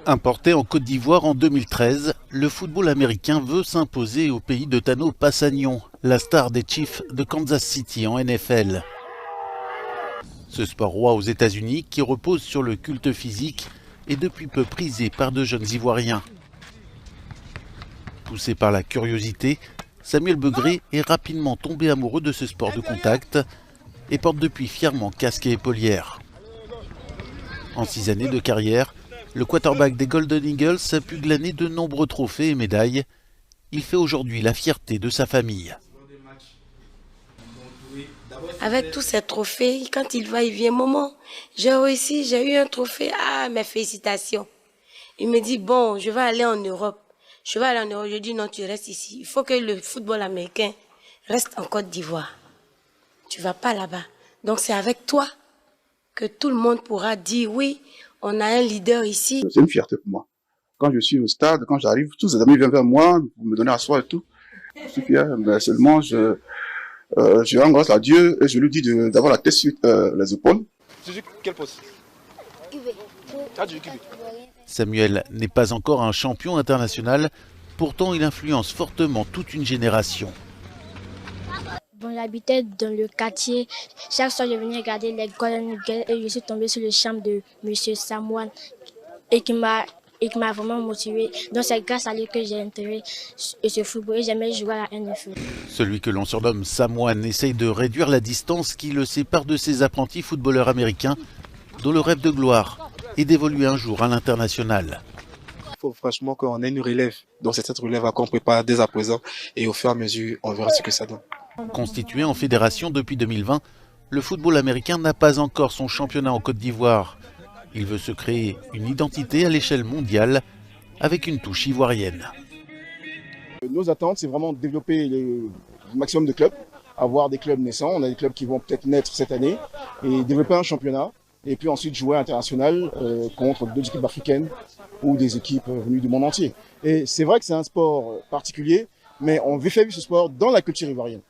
Importé en Côte d'Ivoire en 2013, le football américain veut s'imposer au pays de Tano Passagnon, la star des Chiefs de Kansas City en NFL. Ce sport roi aux États-Unis, qui repose sur le culte physique, est depuis peu prisé par de jeunes Ivoiriens. Poussé par la curiosité, Samuel Begré est rapidement tombé amoureux de ce sport de contact et porte depuis fièrement casque et épaulière. En 6 années de carrière, le quarterback des Golden Eagles a pu glaner de nombreux trophées et médailles. Il fait aujourd'hui la fierté de sa famille. Avec tous ces trophées, quand il vient, maman, j'ai réussi, j'ai eu un trophée, ah, mes félicitations. Il me dit, bon, je vais aller en Europe. Je vais aller en Europe, je dis, non, tu restes ici. Il faut que le football américain reste en Côte d'Ivoire. Tu vas pas là-bas. Donc c'est avec toi que tout le monde pourra dire, oui, on a un leader ici. C'est une fierté pour moi. Quand je suis au stade, quand j'arrive, tous les amis viennent vers moi pour me donner à soir et tout. Je suis fier, mais seulement je rends grâce à Dieu et je lui dis d'avoir la tête sur les épaules. Tu joues quel poste? Samuel n'est pas encore un champion international, pourtant il influence fortement toute une génération. Bon, j'habitais dans le quartier. Chaque soir, je venais regarder les Golden Eagles et je suis tombée sur le champ de M. Samoine et qui m'a vraiment motivé. Donc c'est grâce à lui que j'ai intégré ce football et j'aimais jouer à la NFL. Celui que l'on surnomme Samoine essaye de réduire la distance qui le sépare de ses apprentis footballeurs américains, dont le rêve de gloire est d'évoluer un jour à l'international. Il faut franchement qu'on ait une relève. Donc c'est cette relève qu'on prépare dès à présent et au fur et à mesure, on verra ce que ça donne. Constitué en fédération depuis 2020, le football américain n'a pas encore son championnat en Côte d'Ivoire. Il veut se créer une identité à l'échelle mondiale avec une touche ivoirienne. Nos attentes, c'est vraiment de développer le maximum de clubs, avoir des clubs naissants. On a des clubs qui vont peut-être naître cette année et développer un championnat. Et puis ensuite jouer à l'international contre d'autres équipes africaines ou des équipes venues du monde entier. Et c'est vrai que c'est un sport particulier, mais on veut faire vivre ce sport dans la culture ivoirienne.